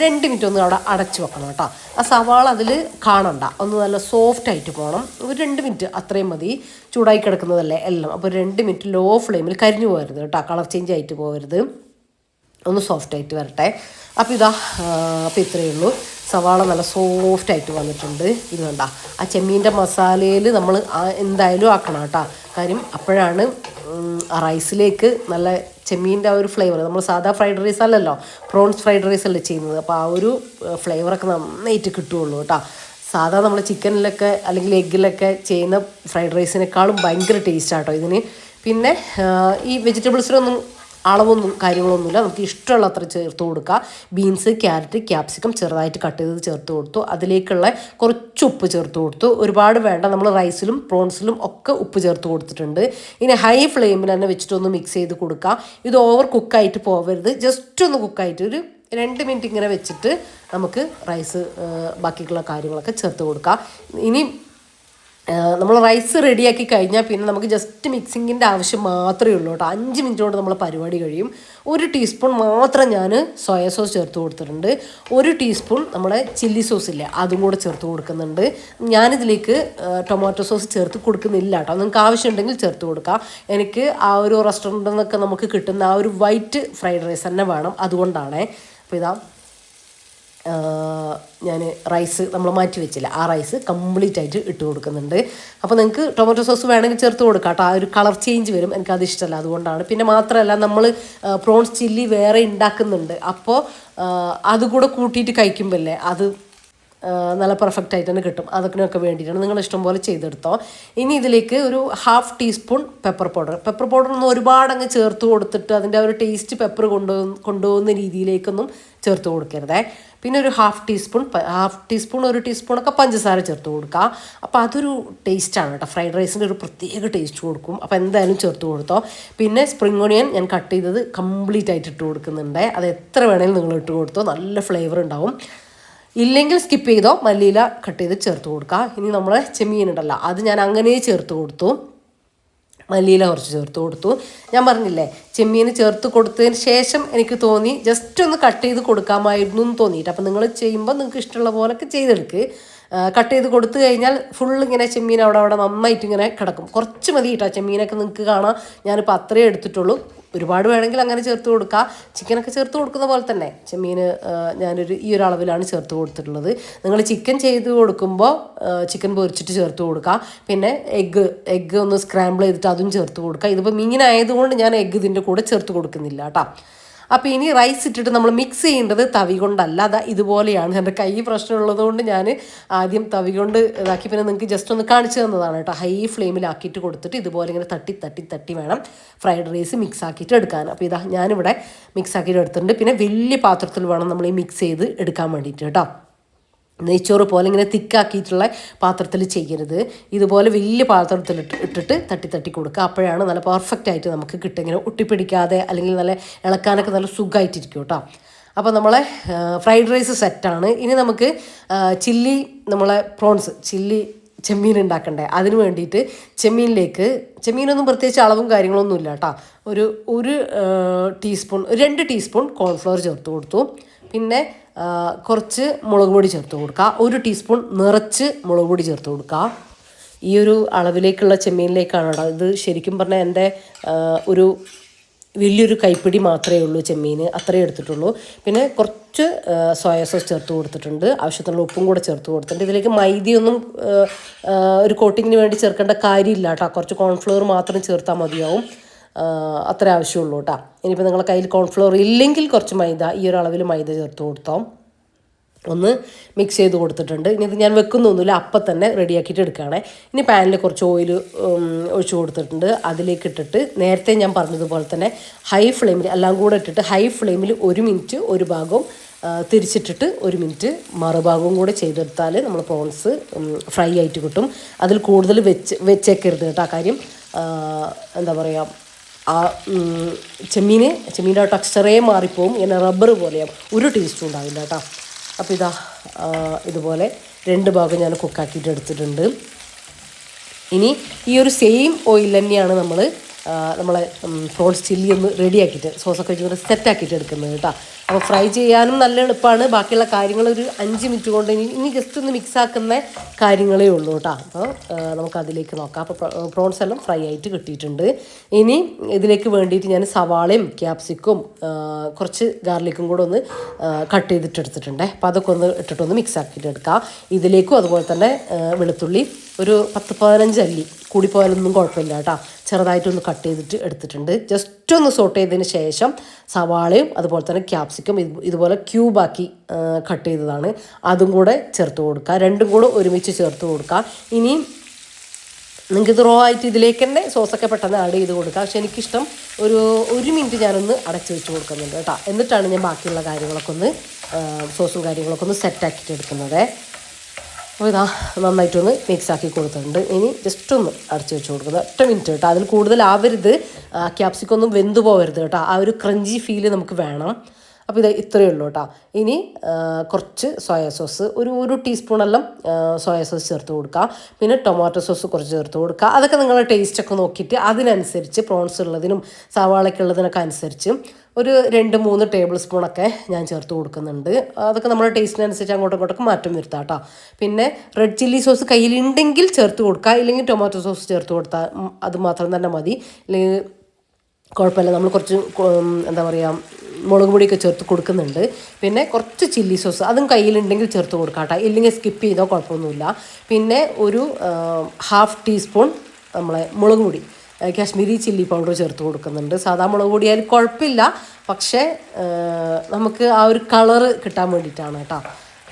2 മിനിറ്റ് ഒന്ന് അവിടെ അടച്ച് വെക്കണം കേട്ടോ. ആ സവാള അതിൽ കാണണ്ട, ഒന്ന് നല്ല സോഫ്റ്റ് ആയിട്ട് പോകണം. ഒരു 2 മിനിറ്റ് അത്രയും മതി. ചൂടായി കിടക്കുന്നതല്ലേ എല്ലാം. അപ്പോൾ 2 മിനിറ്റ് ലോ ഫ്ലെയിമിൽ കരിഞ്ഞു പോകരുത് കേട്ടോ, കളർ ചേഞ്ച് ആയിട്ട് പോകരുത്, ഒന്ന് സോഫ്റ്റ് ആയിട്ട് വരട്ടെ. അപ്പോൾ ഇതാ അപ്പോൾ ഇത്രയേ ഉള്ളൂ. സവാള നല്ല സോഫ്റ്റായിട്ട് വന്നിട്ടുണ്ട്. ഇത് കണ്ട ആ ചെമ്മീൻ്റെ മസാലയിൽ നമ്മൾ എന്തായാലും ആക്കണം കേട്ടോ. കാര്യം അപ്പോഴാണ് റൈസിലേക്ക് നല്ല ചെമ്മീൻ്റെ ആ ഒരു ഫ്ലേവർ, നമ്മൾ സാധാ ഫ്രൈഡ് റൈസ് അല്ലല്ലോ, പ്രോൺസ് ഫ്രൈഡ് റൈസ് അല്ലേ ചെയ്യുന്നത്. അപ്പോൾ ആ ഒരു ഫ്ലേവറൊക്കെ നന്നായിട്ട് കിട്ടുകയുള്ളൂ കേട്ടോ. സാധാ നമ്മൾ ചിക്കനിലൊക്കെ അല്ലെങ്കിൽ എഗ്ഗിലൊക്കെ ചെയ്യുന്ന ഫ്രൈഡ് റൈസിനേക്കാളും ഭയങ്കര ടേസ്റ്റാട്ടോ ഇതിന്. പിന്നെ ഈ വെജിറ്റബിൾസിനൊന്നും അളവൊന്നും കാര്യങ്ങളൊന്നുമില്ല, നമുക്ക് ഇഷ്ടമുള്ള അത്ര ചേർത്ത് കൊടുക്കുക. ബീൻസ്, ക്യാരറ്റ്, ക്യാപ്സിക്കം ചെറുതായിട്ട് കട്ട് ചെയ്ത് ചേർത്ത് കൊടുത്തു. അതിലേക്കുള്ള കുറച്ച് ഉപ്പ് ചേർത്ത് കൊടുത്തു. ഒരുപാട് വേണ്ട, നമ്മൾ റൈസിലും പ്രോൺസിലും ഒക്കെ ഉപ്പ് ചേർത്ത് കൊടുത്തിട്ടുണ്ട്. ഇനി ഹൈ ഫ്ലെയിമിൽ തന്നെ വെച്ചിട്ടൊന്ന് മിക്സ് ചെയ്ത് കൊടുക്കുക. ഇത് ഓവർ കുക്കായിട്ട് പോകരുത്, ജസ്റ്റ് ഒന്ന് കുക്കായിട്ട് ഒരു 2 മിനിറ്റ് ഇങ്ങനെ വെച്ചിട്ട് നമുക്ക് റൈസ് ബാക്കിയുള്ള കാര്യങ്ങളൊക്കെ ചേർത്ത് കൊടുക്കുക. ഇനി നമ്മൾ റൈസ് റെഡിയാക്കി കഴിഞ്ഞാൽ പിന്നെ നമുക്ക് ജസ്റ്റ് മിക്സിങ്ങിൻ്റെ ആവശ്യം മാത്രമേ ഉള്ളൂ കേട്ടോ. 5 മിനിറ്റ് കൊണ്ട് നമ്മൾ പരിപാടി കഴിയും. 1 ടീസ്പൂൺ മാത്രം ഞാൻ സോയ സോസ് ചേർത്ത് കൊടുത്തിട്ടുണ്ട്. 1 ടീസ്പൂൺ നമ്മുടെ ചില്ലി സോസില്ലേ അതും കൂടെ ചേർത്ത് കൊടുക്കുന്നുണ്ട്. ഞാനിതിലേക്ക് ടൊമാറ്റോ സോസ് ചേർത്ത് കൊടുക്കുന്നില്ല കേട്ടോ. നിങ്ങൾക്ക് ആവശ്യമുണ്ടെങ്കിൽ ചേർത്ത് കൊടുക്കുക. എനിക്ക് ആ ഒരു റെസ്റ്റോറൻറ്റിൽ നിന്നൊക്കെ നമുക്ക് കിട്ടുന്ന ആ ഒരു വൈറ്റ് ഫ്രൈഡ് റൈസ് തന്നെ വേണം, അതുകൊണ്ടാണേ. അപ്പോൾ ഇതാ ഞാൻ റൈസ് നമ്മൾ മാറ്റി വെച്ചില്ല, ആ റൈസ് കംപ്ലീറ്റ് ആയിട്ട് ഇട്ട് കൊടുക്കുന്നുണ്ട്. അപ്പോൾ നിങ്ങൾക്ക് ടൊമാറ്റോ സോസ് വേണമെങ്കിൽ ചേർത്ത് കൊടുക്കാം കേട്ടോ. ആ ഒരു കളർ ചേഞ്ച് വരും, എനിക്കത് ഇഷ്ടമല്ല, അതുകൊണ്ടാണ്. പിന്നെ മാത്രമല്ല നമ്മൾ പ്രോൺസ് ചില്ലി വേറെ ഉണ്ടാക്കുന്നുണ്ട്, അപ്പോൾ അതുകൂടെ കൂട്ടിയിട്ട് കഴിക്കുമ്പോഴല്ലേ അത് നല്ല പെർഫെക്റ്റ് ആയിട്ട് തന്നെ കിട്ടും. അതിനൊക്കെ വേണ്ടിയിട്ടാണ്, നിങ്ങൾ ഇഷ്ടം പോലെ ചെയ്തെടുത്തോ. ഇനി ഇതിലേക്ക് ഒരു 1/2 ടീസ്പൂൺ പെപ്പർ പൗഡർ ഒന്നും ഒരുപാട് അങ്ങ് ചേർത്ത് കൊടുത്തിട്ട് അതിൻ്റെ ഒരു ടേസ്റ്റ് പെപ്പർ കൊണ്ടുപോകുന്ന രീതിയിലേക്കൊന്നും ചേർത്ത് കൊടുക്കരുതേ. പിന്നെ ഒരു 1/2 ടീസ്പൂൺ 1 ടീസ്പൂണൊക്കെ പഞ്ചസാര ചേർത്ത് കൊടുക്കുക. അപ്പോൾ അതൊരു ടേസ്റ്റാണ് കേട്ടോ, ഫ്രൈഡ് റൈസിൻ്റെ ഒരു പ്രത്യേക ടേസ്റ്റ് കൊടുക്കും. അപ്പോൾ എന്തായാലും ചേർത്ത് കൊടുത്തോ. പിന്നെ സ്പ്രിംഗ് ഓണിയൻ ഞാൻ കട്ട് ചെയ്തത് കംപ്ലീറ്റ് ആയിട്ട് ഇട്ട് കൊടുക്കുന്നുണ്ട്. അത് എത്ര വേണമെങ്കിലും നിങ്ങൾ ഇട്ട് കൊടുത്തോ, നല്ല ഫ്ലേവർ ഉണ്ടാവും. ഇല്ലെങ്കിൽ സ്കിപ്പ് ചെയ്തോ, മല്ലിയില കട്ട് ചെയ്ത് ചേർത്ത് കൊടുക്കുക. ഇനി നമ്മൾ ചെമ്മീനുണ്ടല്ലോ അത് ഞാൻ അങ്ങനെ ചേർത്ത് കൊടുത്തു. മല്ലിയില കുറച്ച് ചേർത്ത് കൊടുത്തു. ഞാൻ പറഞ്ഞില്ലേ ചെമ്മീൻ ചേർത്ത് കൊടുത്തതിന് ശേഷം എനിക്ക് തോന്നി ജസ്റ്റ് ഒന്ന് കട്ട് ചെയ്ത് കൊടുക്കാമായിരുന്നു എന്ന് തോന്നിയിട്ട്. അപ്പം നിങ്ങൾ ചെയ്യുമ്പോൾ നിങ്ങൾക്ക് ഇഷ്ടമുള്ള പോലൊക്കെ ചെയ്തെടുക്ക്. കട്ട് ചെയ്ത് കൊടുത്തു കഴിഞ്ഞാൽ ഇങ്ങനെ ചെമ്മീൻ അവിടെ നന്നായിട്ട് ഇങ്ങനെ കിടക്കും. കുറച്ച് മതി കേട്ടോ, ചെമ്മീനൊക്കെ നിങ്ങൾക്ക് കാണാം. ഞാനിപ്പോൾ അത്രയേ എടുത്തിട്ടുള്ളൂ. ഒരുപാട് വേണമെങ്കിൽ അങ്ങനെ ചേർത്ത് കൊടുക്കുക. ചിക്കനൊക്കെ ചേർത്ത് കൊടുക്കുന്ന പോലെ തന്നെ ചെമ്മീൻ ഈ ഒരു അളവിലാണ് ചേർത്ത് കൊടുത്തിട്ടുള്ളത്. നിങ്ങൾ ചിക്കൻ ചെയ്ത് കൊടുക്കുമ്പോൾ ചിക്കൻ പൊരിച്ചിട്ട് ചേർത്ത് കൊടുക്കുക. പിന്നെ എഗ്ഗ് ഒന്ന് സ്ക്രാമ്പിൾ ചെയ്തിട്ട് അതും ചേർത്ത് കൊടുക്കുക. ഇതിപ്പോൾ മീനായതുകൊണ്ട് ഞാൻ എഗ്ഗ് ഇതിൻ്റെ കൂടെ ചേർത്ത് കൊടുക്കുന്നില്ല കേട്ടോ. അപ്പോൾ ഇനി റൈസ് ഇട്ടിട്ട് നമ്മൾ മിക്സ് ചെയ്യേണ്ടത് തവി കൊണ്ടല്ല, അതാ ഇതുപോലെയാണ്. എൻ്റെ കൈ പ്രശ്നമുള്ളത് കൊണ്ട് ഞാൻ ആദ്യം തവി കൊണ്ട് ഇതാക്കി, പിന്നെ നിങ്ങൾക്ക് ജസ്റ്റ് ഒന്ന് കാണിച്ചു തന്നതാണ് കേട്ടോ. ഹൈ ഫ്ലെയിമിലാക്കിയിട്ട് കൊടുത്തിട്ട് ഇതുപോലെ ഇങ്ങനെ തട്ടി വേണം ഫ്രൈഡ് റൈസ് മിക്സ് ആക്കിയിട്ട് എടുക്കാൻ. അപ്പോൾ ഇതാ ഞാനിവിടെ മിക്സ് ആക്കിയിട്ട് എടുത്തിട്ടുണ്ട്. പിന്നെ വലിയ പാത്രത്തിൽ വേണം നമ്മൾ ഈ മിക്സ് ചെയ്ത് എടുക്കാൻ വേണ്ടിയിട്ട് കേട്ടോ. നെയ്ച്ചോറ് പോലെ ഇങ്ങനെ തിക്കാക്കിയിട്ടുള്ള പാത്രത്തിൽ ചെയ്യരുത്. ഇതുപോലെ വലിയ പാത്രത്തിൽ ഇട്ടിട്ട് തട്ടി കൊടുക്കുക. അപ്പോഴാണ് നല്ല പെർഫെക്റ്റ് ആയിട്ട് നമുക്ക് കിട്ടുക. ഇങ്ങനെ ഒട്ടിപ്പിടിക്കാതെ അല്ലെങ്കിൽ നല്ല ഇളക്കാനൊക്കെ നല്ല സുഖമായിട്ടിരിക്കും കേട്ടോ. അപ്പോൾ നമ്മളെ ഫ്രൈഡ് റൈസ് സെറ്റാണ്. ഇനി നമുക്ക് ചില്ലി നമ്മളെ പ്രോൺസ് ചില്ലി ചെമ്മീൻ ഉണ്ടാക്കണ്ടേ. അതിന് വേണ്ടിയിട്ട് ചെമ്മീനൊന്നും പ്രത്യേകിച്ച് അളവും കാര്യങ്ങളൊന്നും ഇല്ല കേട്ടോ. ഒരു ടീസ്പൂൺ 2 ടീസ്പൂൺ കോൺഫ്ലവർ ചേർത്ത് കൊടുത്തു. പിന്നെ കുറച്ച് മുളക് പൊടി ചേർത്ത് കൊടുക്കുക. 1 ടീസ്പൂൺ നിറച്ച് മുളക് പൊടി ചേർത്ത് കൊടുക്കുക. ഈ ഒരു അളവിലേക്കുള്ള ചെമ്മീനിലേക്കാണ് കേട്ടോ. ഇത് ശരിക്കും പറഞ്ഞാൽ എൻ്റെ ഒരു വലിയൊരു കൈപ്പിടി മാത്രമേ ഉള്ളൂ ചെമ്മീൻ, അത്രയേ എടുത്തിട്ടുള്ളൂ. പിന്നെ കുറച്ച് സോയ സോസ് ചേർത്ത് കൊടുത്തിട്ടുണ്ട്, ആവശ്യത്തിനുള്ള ഉപ്പും കൂടെ ചേർത്ത് കൊടുത്തിട്ടുണ്ട്. ഇതിലേക്ക് മൈദയൊന്നും ഒരു കോട്ടിങ്ങിന് വേണ്ടി ചേർക്കേണ്ട കാര്യമില്ല കേട്ടോ. കുറച്ച് കോൺഫ്ലവർ മാത്രം ചേർത്താൽ മതിയാവും, അത്ര ആവശ്യമുള്ളൂ കേട്ടോ. ഇനിയിപ്പോൾ നിങ്ങളുടെ കയ്യിൽ കോൺഫ്ലവർ ഇല്ലെങ്കിൽ കുറച്ച് മൈദ, ഈ ഒരു അളവിൽ മൈദ ചേർത്ത് കൊടുത്തോ. ഒന്ന് മിക്സ് ചെയ്ത് കൊടുത്തിട്ടുണ്ട്. ഇനി ഇത് ഞാൻ വെക്കുന്നൊന്നുമില്ല, അപ്പം തന്നെ റെഡിയാക്കിയിട്ട് എടുക്കുകയാണേ. ഇനി പാനിൽ കുറച്ച് ഓയിൽ ഒഴിച്ച് കൊടുത്തിട്ടുണ്ട്. അതിലേക്ക് ഇട്ടിട്ട് നേരത്തെ ഞാൻ പറഞ്ഞതുപോലെ തന്നെ ഹൈ ഫ്ലെയിമിൽ എല്ലാം കൂടെ ഇട്ടിട്ട് ഹൈ ഫ്ലെയിമിൽ 1 മിനിറ്റ് ഒരു ഭാഗവും തിരിച്ചിട്ടിട്ട് 1 മിനിറ്റ് മറുഭാഗവും കൂടെ ചെയ്തെടുത്താൽ നമ്മൾ പ്രോൺസ് ഫ്രൈ ആയിട്ട് കിട്ടും. അതിൽ കൂടുതൽ വെച്ചേക്കരുത് കേട്ടോ. കാര്യം എന്താ പറയുക, ആ ചെമ്മീൻ്റെ ടെക്സ്ചറേ മാറിപ്പോവും, ഇങ്ങനെ റബ്ബർ പോലെയാവും, ഒരു ടേസ്റ്റും ഉണ്ടാവില്ല കേട്ടോ. അപ്പോൾ ഇതുപോലെ 2 ഭാഗം ഞാൻ കുക്കാക്കിയിട്ട് എടുത്തിട്ടുണ്ട്. ഇനി ഈ ഒരു സെയിം ഓയിൽ തന്നെയാണ് നമ്മളെ പ്രോൺസ് ചില്ലി ഒന്ന് റെഡിയാക്കിയിട്ട് സോസൊക്കെ വെച്ച് സെറ്റാക്കിയിട്ട് എടുക്കുന്നത് കേട്ടോ. അപ്പോൾ ഫ്രൈ ചെയ്യാനും നല്ല എളുപ്പമാണ്. ബാക്കിയുള്ള കാര്യങ്ങൾ ഒരു 5 മിനിറ്റ് കൊണ്ട് ഇനി ജസ്റ്റ് ഒന്ന് മിക്സ് ആക്കുന്ന കാര്യങ്ങളേ ഉള്ളൂ കേട്ടോ. അപ്പോൾ നമുക്കതിലേക്ക് നോക്കാം. അപ്പോൾ പ്രോൺസ് എല്ലാം ഫ്രൈ ആയിട്ട് കിട്ടിയിട്ടുണ്ട്. ഇനി ഇതിലേക്ക് വേണ്ടിയിട്ട് ഞാൻ സവാളയും ക്യാപ്സിക്കും കുറച്ച് ഗാർലിക്കും കൂടെ ഒന്ന് കട്ട് ചെയ്തിട്ട് എടുത്തിട്ടുണ്ട്. അപ്പോൾ അതൊക്കെ ഒന്ന് ഇട്ടിട്ടൊന്ന് മിക്സ് ആക്കിയിട്ട് എടുക്കാം. ഇതിലേക്കും അതുപോലെ തന്നെ വെളുത്തുള്ളി ഒരു 10-15 അല്ലി, കൂടിപ്പോയാലൊന്നും കുഴപ്പമില്ല കേട്ടോ, ചെറുതായിട്ടൊന്ന് കട്ട് ചെയ്തിട്ട് എടുത്തിട്ടുണ്ട്. ജസ്റ്റ് ഒന്ന് സോട്ട് ചെയ്തതിന് ശേഷം സവാളയും അതുപോലെ തന്നെ ക്യാപ്സിക്കം ഇതുപോലെ ക്യൂബാക്കി കട്ട് ചെയ്തതാണ്, അതും കൂടെ ചേർത്ത് കൊടുക്കുക. രണ്ടും കൂടെ ഒരുമിച്ച് ചേർത്ത് കൊടുക്കുക. ഇനി നിങ്ങൾക്ക് ഇത് റോ ആയിട്ട് ഇതിലേക്ക് തന്നെ സോസൊക്കെ പെട്ടെന്ന് ആഡ് ചെയ്ത് കൊടുക്കുക. പക്ഷെ എനിക്കിഷ്ടം ഒരു 1 മിനിറ്റ് ഞാനൊന്ന് അടച്ച് വെച്ച് കൊടുക്കുന്നുണ്ട് കേട്ടോ. എന്നിട്ടാണ് ഞാൻ ബാക്കിയുള്ള കാര്യങ്ങളൊക്കെ ഒന്ന് സോസും കാര്യങ്ങളൊക്കെ ഒന്ന് സെറ്റാക്കിയിട്ട് എടുക്കുന്നത്. അപ്പോൾ ഇതാ നന്നായിട്ടൊന്ന് മിക്സ് ആക്കി കൊടുത്തിട്ടുണ്ട്. ഇനി ജസ്റ്റ് ഒന്ന് അടച്ച് വെച്ച് കൊടുക്കുന്നത് 1 മിനിറ്റ് കേട്ടോ. അതിൽ കൂടുതൽ ആവരുത്, ക്യാപ്സിക്കൊന്നും വെന്തു പോകരുത് കേട്ടോ. ആ ഒരു ക്രഞ്ചി ഫീല് നമുക്ക് വേണം. അപ്പോൾ ഇത് ഇത്രയേ ഉള്ളൂ കേട്ടോ. ഇനി കുറച്ച് സോയ സോസ്, ഒരു ടീസ്പൂണെല്ലാം സോയ സോസ് ചേർത്ത് കൊടുക്കുക. പിന്നെ ടൊമാറ്റോ സോസ് കുറച്ച് ചേർത്ത് കൊടുക്കുക. അതൊക്കെ നിങ്ങളുടെ ടേസ്റ്റൊക്കെ നോക്കിയിട്ട് അതിനനുസരിച്ച് പ്രോൺസ് ഉള്ളതിനും സവാളയ്ക്കുള്ളതിനൊക്കെ അനുസരിച്ച് ഒരു 2-3 ടേബിൾ സ്പൂണൊക്കെ ഞാൻ ചേർത്ത് കൊടുക്കുന്നുണ്ട്. അതൊക്കെ നമ്മുടെ ടേസ്റ്റിനനുസരിച്ച് അങ്ങോട്ടും ഇങ്ങോട്ടൊക്കെ മാറ്റം വരുത്താം കേട്ടോ. പിന്നെ റെഡ് ചില്ലി സോസ് കയ്യിലുണ്ടെങ്കിൽ ചേർത്ത് കൊടുക്കുക, ഇല്ലെങ്കിൽ ടൊമാറ്റോ സോസ് ചേർത്ത് കൊടുത്താൽ അത് മാത്രം തന്നെ മതി. ഇല്ലെങ്കിൽ കുഴപ്പമില്ല. നമ്മൾ കുറച്ച് എന്താ പറയുക മുളക് പൊടിയൊക്കെ ചേർത്ത് കൊടുക്കുന്നുണ്ട്. പിന്നെ കുറച്ച് ചില്ലി സോസ് അതും കയ്യിലുണ്ടെങ്കിൽ ചേർത്ത് കൊടുക്കാം കേട്ടോ, ഇല്ലെങ്കിൽ സ്കിപ്പ് ചെയ്തോ കുഴപ്പമൊന്നുമില്ല. പിന്നെ ഒരു 1/2 ടീസ്പൂൺ നമ്മളെ മുളക് പൊടി, കാശ്മീരി ചില്ലി പൗഡർ ചേർത്ത് കൊടുക്കുന്നുണ്ട്. സാധാ മുളക് പൊടി ആയാലും കുഴപ്പമില്ല, പക്ഷേ നമുക്ക് ആ ഒരു കളറ് കിട്ടാൻ വേണ്ടിയിട്ടാണ് കേട്ടോ.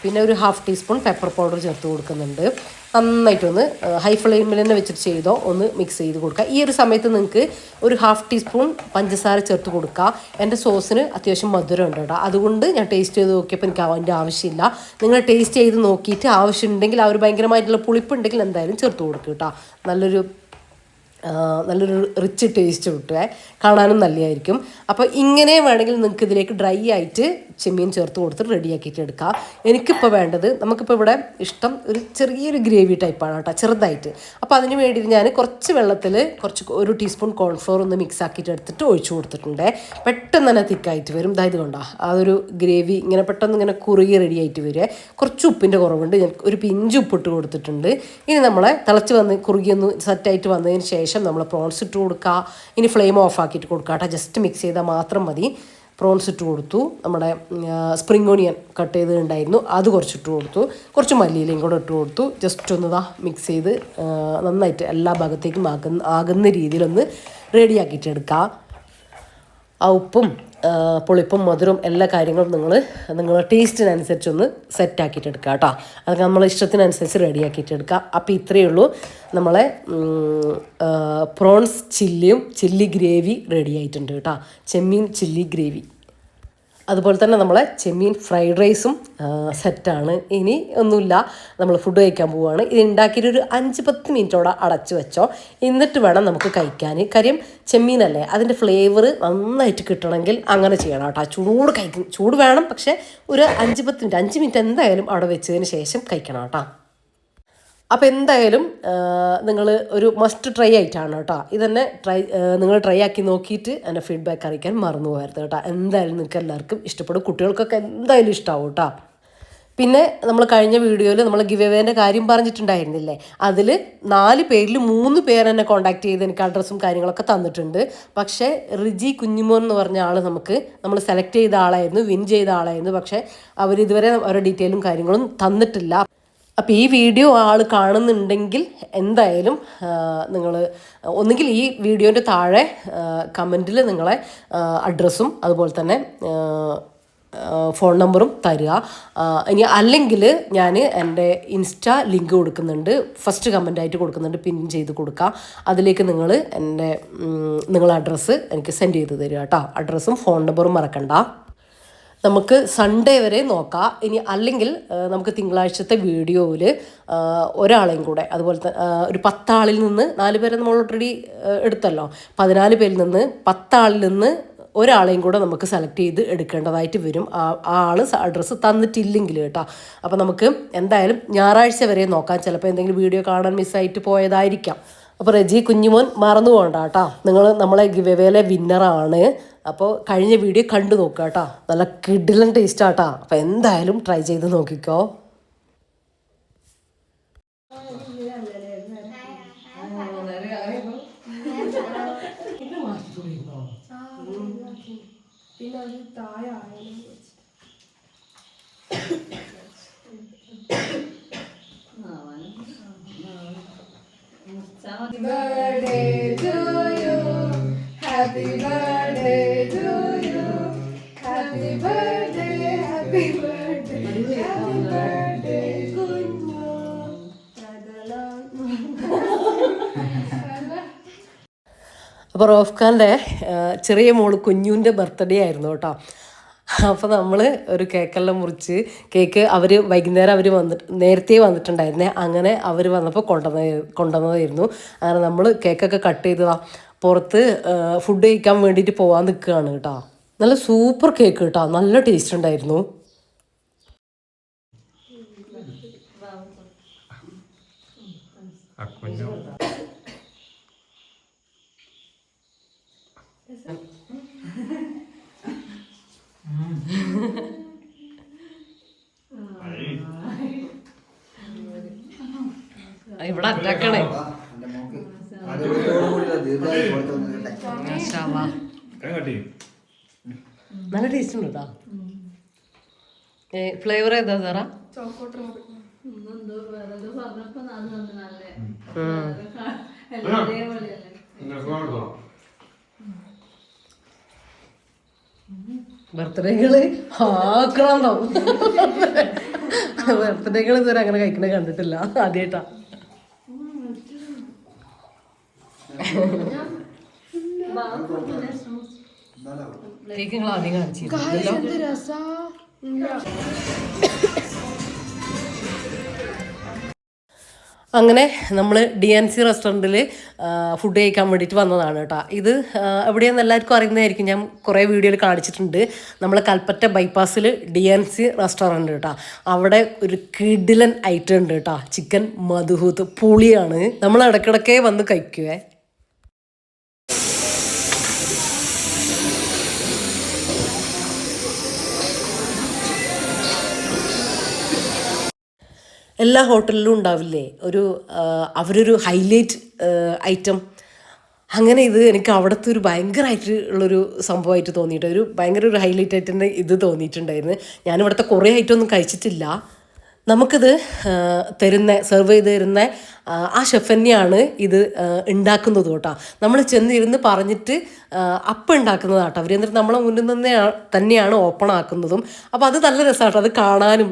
പിന്നെ ഒരു 1/2 ടീസ്പൂൺ പെപ്പർ പൗഡർ ചേർത്ത് കൊടുക്കുന്നുണ്ട്. നന്നായിട്ടൊന്ന് ഹൈ ഫ്ലെയിമിൽ തന്നെ വെച്ചിട്ട് ചെയ്തോ ഒന്ന് മിക്സ് ചെയ്ത് കൊടുക്കുക. ഈ ഒരു സമയത്ത് നിങ്ങൾക്ക് ഒരു 1/2 ടീസ്പൂൺ പഞ്ചസാര ചേർത്ത് കൊടുക്കുക. എൻ്റെ സോസിന് അത്യാവശ്യം മധുരം ഉണ്ട് കേട്ടോ, അതുകൊണ്ട് ഞാൻ ടേസ്റ്റ് ചെയ്ത് നോക്കിയപ്പോൾ എനിക്ക് അതിൻ്റെ ആവശ്യമില്ല. നിങ്ങൾ ടേസ്റ്റ് ചെയ്ത് നോക്കിയിട്ട് ആവശ്യമുണ്ടെങ്കിൽ ആ ഒരു ഭയങ്കരമായിട്ടുള്ള പുളിപ്പുണ്ടെങ്കിൽ എന്തായാലും ചേർത്ത് കൊടുക്കുക കേട്ടോ. നല്ലൊരു റിച്ച് ടേസ്റ്റ് കിട്ടുക, കാണാനും നല്ലതായിരിക്കും. അപ്പോൾ ഇങ്ങനെ വേണമെങ്കിൽ നിങ്ങൾക്ക് ഇതിലേക്ക് ഡ്രൈ ആയിട്ട് ചെമ്മീൻ ചേർത്ത് കൊടുത്തിട്ട് റെഡിയാക്കിയിട്ട് എടുക്കാം. എനിക്കിപ്പോൾ വേണ്ടത്, നമുക്കിപ്പോൾ ഇവിടെ ഇഷ്ടം ഒരു ചെറിയൊരു ഗ്രേവി ടൈപ്പാണ് കേട്ടോ, ചെറുതായിട്ട്. അപ്പോൾ അതിന് വേണ്ടിയിട്ട് ഞാൻ കുറച്ച് വെള്ളത്തിൽ ഒരു ടീസ്പൂൺ കോൺഫ്ലോർ ഒന്ന് മിക്സ് ആക്കിയിട്ട് എടുത്തിട്ട് ഒഴിച്ചു കൊടുത്തിട്ടുണ്ട്. പെട്ടെന്ന് തന്നെ തിക്കായിട്ട് വരും. ഇതായത് കൊണ്ടാ അതൊരു ഗ്രേവി ഇങ്ങനെ പെട്ടെന്ന് ഇങ്ങനെ കുറുകി റെഡി ആയിട്ട് വരിക. കുറച്ച് ഉപ്പിൻ്റെ കുറവുണ്ട്, ഞാൻ ഒരു പിഞ്ച് ഉപ്പിട്ട് കൊടുത്തിട്ടുണ്ട്. ഇനി നമ്മളെ തിളച്ച് വന്ന് കുറുകിയൊന്ന് സെറ്റായിട്ട് വന്നതിന് ശേഷം നമ്മൾ പ്രോൺസ് ഇട്ട് കൊടുക്കുക. ഇനി ഫ്ലെയിം ഓഫ് ആക്കിയിട്ട് കൊടുക്കുക കേട്ടോ, ജസ്റ്റ് മിക്സ് ചെയ്താൽ മാത്രം മതി. പ്രോൺസ് ഇട്ട് കൊടുത്തു, നമ്മുടെ സ്പ്രിംഗ് ഓണിയൻ കട്ട് ചെയ്തിട്ടുണ്ടായിരുന്നു അത് കുറച്ചിട്ട് കൊടുത്തു, കുറച്ച് മല്ലിയിലയും കൂടെ ഇട്ട് കൊടുത്തു. ജസ്റ്റ് ഒന്ന് മിക്സ് ചെയ്ത് നന്നായിട്ട് എല്ലാ ഭാഗത്തേക്കും ആകുന്ന രീതിയിലൊന്ന് റെഡിയാക്കിയിട്ട് എടുക്കുക. ആ ഉപ്പും പുളിപ്പും മധുരവും എല്ലാ കാര്യങ്ങളും നിങ്ങളുടെ ടേസ്റ്റിനനുസരിച്ചൊന്ന് സെറ്റാക്കിയിട്ട് എടുക്കുക കേട്ടോ. അതൊക്കെ നമ്മളെ ഇഷ്ടത്തിനനുസരിച്ച് റെഡിയാക്കിയിട്ട് എടുക്കുക. അപ്പോൾ ഇത്രയേ ഉള്ളൂ, നമ്മളെ പ്രോൺസ് ചില്ലി ഗ്രേവി റെഡി ആയിട്ടുണ്ട് കേട്ടോ, ചെമ്മീൻ ചില്ലി ഗ്രേവി. അതുപോലെ തന്നെ നമ്മളെ ചെമ്മീൻ ഫ്രൈഡ് റൈസും സെറ്റാണ്. ഇനി ഒന്നുമില്ല, നമ്മൾ ഫുഡ് കഴിക്കാൻ പോവുകയാണ്. ഇത് ഉണ്ടാക്കിയിട്ട് ഒരു 5-10 മിനിറ്റോടെ അടച്ചു വെച്ചോ, എന്നിട്ട് വേണം നമുക്ക് കഴിക്കാൻ. കാര്യം ചെമ്മീനല്ലേ, അതിൻ്റെ ഫ്ലേവർ നന്നായിട്ട് കിട്ടണമെങ്കിൽ അങ്ങനെ ചെയ്യണം കേട്ടോ. ചൂട് കഴിക്കും, ചൂട് വേണം, പക്ഷേ ഒരു 5 മിനിറ്റ് എന്തായാലും അവിടെ വെച്ചതിന് ശേഷം കഴിക്കണം കേട്ടോ. അപ്പോൾ എന്തായാലും നിങ്ങൾ ഒരു മസ്റ്റ് ട്രൈ ആയിട്ടാണ് കേട്ടോ. ഇതന്നെ നിങ്ങൾ ട്രൈ ആക്കി നോക്കിയിട്ട് എൻ്റെ ഫീഡ്ബാക്ക് അറിയിക്കാൻ മറന്നു പോകരുത് കേട്ടോ. എന്തായാലും നിങ്ങൾക്ക് എല്ലാവർക്കും ഇഷ്ടപ്പെടും, കുട്ടികൾക്കൊക്കെ എന്തായാലും ഇഷ്ടമാവും കേട്ടോ. പിന്നെ നമ്മൾ കഴിഞ്ഞ വീഡിയോയിൽ നമ്മൾ ഗിവ് അവേൻ്റെ കാര്യം പറഞ്ഞിട്ടുണ്ടായിരുന്നില്ലേ, അതിൽ 4 പേരിൽ 3 പേർ എന്നെ കോൺടാക്ട് ചെയ്ത് എനിക്ക് അഡ്രസ്സും കാര്യങ്ങളൊക്കെ തന്നിട്ടുണ്ട്. പക്ഷേ റിജി കുഞ്ഞുമോൻ എന്ന് പറഞ്ഞ ആൾ നമ്മൾ സെലക്ട് ചെയ്ത ആളായിരുന്നു, വിൻ ചെയ്ത ആളായിരുന്നു. പക്ഷേ അവരിതുവരെ അവരുടെ ഡീറ്റെയിലും കാര്യങ്ങളും തന്നിട്ടില്ല. അപ്പോൾ ഈ വീഡിയോ ആൾ കാണുന്നുണ്ടെങ്കിൽ എന്തായാലും നിങ്ങൾ ഒന്നുകിൽ ഈ വീഡിയോൻ്റെ താഴെ കമൻറ്റിൽ നിങ്ങളെ അഡ്രസ്സും അതുപോലെ തന്നെ ഫോൺ നമ്പറും തരിക. ഇനി അല്ലെങ്കിൽ ഞാൻ എൻ്റെ ഇൻസ്റ്റാ ലിങ്ക് കൊടുക്കുന്നുണ്ട്, ഫസ്റ്റ് കമൻ്റായിട്ട് കൊടുക്കുന്നുണ്ട്, പിൻ ചെയ്ത് കൊടുക്കുക. അതിലേക്ക് നിങ്ങളെ അഡ്രസ്സ് എനിക്ക് സെൻഡ് ചെയ്ത് തരിക കേട്ടോ. അഡ്രസ്സും ഫോൺ നമ്പറും മറക്കണ്ട. നമുക്ക് സൺഡേ വരെ നോക്കാം. ഇനി അല്ലെങ്കിൽ നമുക്ക് തിങ്കളാഴ്ചത്തെ വീഡിയോയിൽ ഒരാളെയും കൂടെ അതുപോലെ തന്നെ ഒരു 10 ആളിൽ നിന്ന് 4 പേരെ നമ്മൾ ഓൾറെഡി എടുത്തല്ലോ, 14 പേരിൽ നിന്ന് 10 ആളിൽ നിന്ന് ഒരാളെയും കൂടെ നമുക്ക് സെലക്ട് ചെയ്ത് എടുക്കേണ്ടതായിട്ട് വരും, ആ ആൾ അഡ്രസ്സ് തന്നിട്ടില്ലെങ്കിൽ കേട്ടോ. അപ്പോൾ നമുക്ക് എന്തായാലും ഞായറാഴ്ച വരെ നോക്കാം. ചിലപ്പോൾ എന്തെങ്കിലും വീഡിയോ കാണാൻ മിസ്സായിട്ട് പോയതായിരിക്കാം. അപ്പോൾ റെജി കുഞ്ഞുമോൻ മറന്നു പോകണ്ട കേട്ടോ, നിങ്ങൾ നമ്മളെ ഗിവ് അവേയിലെ വിന്നറാണ്. അപ്പോൾ കഴിഞ്ഞ വീഡിയോ കണ്ടു നോക്കുക കേട്ടോ, നല്ല കിടിലൻ ടേസ്റ്റാട്ടോ. അപ്പോൾ എന്തായാലും ട്രൈ ചെയ്ത് നോക്കിക്കോ. Happy birthday to you. Happy birthday to you. Happy birthday, happy birthday, happy birthday, Kunyo. അപ്പോൾ റോഫ്ഖാൻ്റെ ചെറിയ മോള് കുഞ്ഞുവിൻ്റെ ബർത്ത്ഡേ ആയിരുന്നു കേട്ടോ. അപ്പോൾ നമ്മൾ ഒരു കേക്കെല്ലാം മുറിച്ച്, കേക്ക് അവർ വൈകുന്നേരം നേരത്തെ വന്നിട്ടുണ്ടായിരുന്നേ, അങ്ങനെ അവർ വന്നപ്പോൾ കൊണ്ടുവന്നതായിരുന്നു. അങ്ങനെ നമ്മൾ കേക്കൊക്കെ കട്ട് ചെയ്തതാ, പുറത്ത് ഫുഡ് കഴിക്കാൻ വേണ്ടിയിട്ട് പോകാൻ നിൽക്കുകയാണ് കേട്ടോ. നല്ല സൂപ്പർ കേക്ക് കേട്ടോ, നല്ല ടേസ്റ്റ് ഉണ്ടായിരുന്നു. ഇവിടെ അറ്റാക്കണേ. നല്ല ടേസ്റ്റ് ഉണ്ട് കേട്ടോ. ഫ്ലേവർ ഏതാ സാറാ? ബർത്ത്ഡേകള് ആക്രാന്തം. ബർത്ത്ഡേകൾ ഇതുവരെ അങ്ങനെ കഴിക്കണ കണ്ടിട്ടില്ല, ആദ്യമായിട്ടാ. കേക്ക് നിങ്ങൾ ആദ്യം കാണിച്ചിരുന്നല്ലോ. അങ്ങനെ നമ്മൾ DNC റെസ്റ്റോറൻറ്റിൽ ഫുഡ് കഴിക്കാൻ വേണ്ടിയിട്ട് വന്നതാണ് കേട്ടോ. ഇത് എവിടെയാണെന്ന് എല്ലാവർക്കും അറിയുന്നതായിരിക്കും, ഞാൻ കുറേ വീഡിയോയിൽ കാണിച്ചിട്ടുണ്ട്. നമ്മൾ കൽപ്പറ്റ ബൈപ്പാസിൽ DNC റെസ്റ്റോറൻറ്റ് കേട്ടോ. അവിടെ ഒരു കിടിലൻ ഐറ്റം ഉണ്ട് കേട്ടോ, ചിക്കൻ മധുഹൂത്ത് പുളിയാണ്. നമ്മൾ ഇടയ്ക്കിടയ്ക്കേ വന്ന് കഴിക്കുവേ. എല്ലാ ഹോട്ടലിലും ഉണ്ടാവില്ലേ അവരൊരു ഹൈലൈറ്റ് ഐറ്റം. അങ്ങനെ ഇത് എനിക്ക് അവിടുത്തെ ഒരു ഭയങ്കരമായിട്ടുള്ളൊരു സംഭവമായിട്ട് തോന്നിയിട്ട്, ഒരു ഭയങ്കര ഒരു ഹൈലൈറ്റ് ആയിട്ട് ഇത് തോന്നിയിട്ടുണ്ടായിരുന്നു. ഞാനിവിടുത്തെ കുറേ ഐറ്റം ഒന്നും കഴിച്ചിട്ടില്ല. നമുക്കിത് സെർവ് ചെയ്ത് തരുന്ന ആ ഷെഫ് തന്നെയാണ് ഇത് ഉണ്ടാക്കുന്നത് കേട്ടോ. നമ്മൾ ചെന്നിരുന്ന് പറഞ്ഞിട്ട് അപ്പം ഉണ്ടാക്കുന്നതാട്ടോ അവർ. എന്നിട്ട് നമ്മളെ മുന്നിൽ നിന്ന് തന്നെയാണ് ഓപ്പൺ ആക്കുന്നതും. അപ്പോൾ അത് നല്ല രസമാട്ടോ, അത് കാണാനും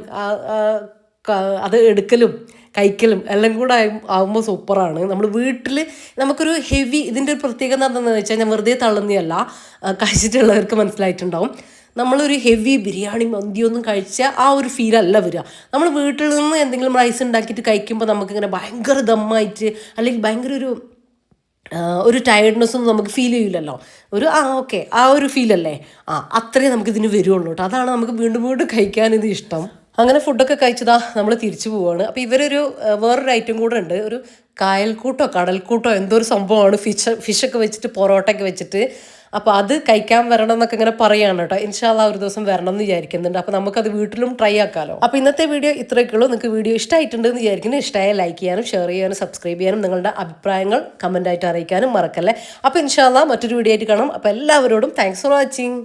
അത് എടുക്കലും കഴിക്കലും എല്ലാം കൂടെ ആകുമ്പോൾ സൂപ്പറാണ്. നമ്മൾ വീട്ടിൽ നമുക്കൊരു ഹെവി, ഇതിൻ്റെ ഒരു പ്രത്യേകത എന്താണെന്ന് വെച്ചാൽ, ഞാൻ വെറുതെ തള്ളുന്നതല്ല, കഴിച്ചിട്ടുള്ളവർക്ക് മനസ്സിലായിട്ടുണ്ടാവും, നമ്മളൊരു ഹെവി ബിരിയാണി മന്തിയൊന്നും കഴിച്ച ആ ഒരു ഫീലല്ല വരിക. നമ്മൾ വീട്ടിൽ നിന്ന് എന്തെങ്കിലും റൈസ് ഉണ്ടാക്കിയിട്ട് കഴിക്കുമ്പോൾ നമുക്കിങ്ങനെ ഭയങ്കര ദമ്മായിട്ട് അല്ലെങ്കിൽ ഭയങ്കര ഒരു ടയർഡ്നെസ്സൊന്നും നമുക്ക് ഫീൽ ചെയ്യില്ലല്ലോ. ഓക്കെ ആ ഒരു ഫീലല്ലേ, അത്രേ നമുക്കിതിന് വരുള്ളൂ കേട്ടോ. അതാണ് നമുക്ക് വീണ്ടും വീണ്ടും കഴിക്കാനിത് ഇഷ്ടം. അങ്ങനെ ഫുഡൊക്കെ കഴിച്ചതാ നമ്മൾ തിരിച്ചു പോവാണ്. അപ്പോൾ ഇവരൊരു വേറൊരു ഐറ്റം കൂടെ ഉണ്ട്, ഒരു കായൽക്കൂട്ടോ കടൽക്കൂട്ടോ എന്തോ ഒരു സംഭവമാണ്, ഫിഷൊക്കെ വെച്ചിട്ട് പൊറോട്ടയൊക്കെ വെച്ചിട്ട്. അപ്പോൾ അത് കഴിക്കാൻ വരണം എന്നൊക്കെ ഇങ്ങനെ പറയുകയാണ് കേട്ടോ. ഇൻഷാല്ലാ ഒരു ദിവസം വരണം എന്ന് വിചാരിക്കുന്നുണ്ട്. അപ്പോൾ നമുക്കത് വീട്ടിലും ട്രൈ ആക്കാമല്ലോ. അപ്പോൾ ഇന്നത്തെ വീഡിയോ ഇത്രയൊക്കെ ഉള്ളൂ. നിങ്ങൾക്ക് വീഡിയോ ഇഷ്ടമായിട്ടുണ്ടെന്ന് വിചാരിക്കുന്നു. ഇഷ്ടമായ ലൈക്ക് ചെയ്യാനും ഷെയർ ചെയ്യാനും സബ്സ്ക്രൈബ് ചെയ്യാനും നിങ്ങളുടെ അഭിപ്രായങ്ങൾ കമൻറ്റായിട്ട് അറിയിക്കാനും മറക്കല്ലേ. അപ്പോൾ ഇൻഷാല്ലാ മറ്റൊരു വീഡിയോ ആയിട്ട് കാണാം. അപ്പോൾ എല്ലാവരോടും താങ്ക്സ് ഫോർ വാച്ചിങ്.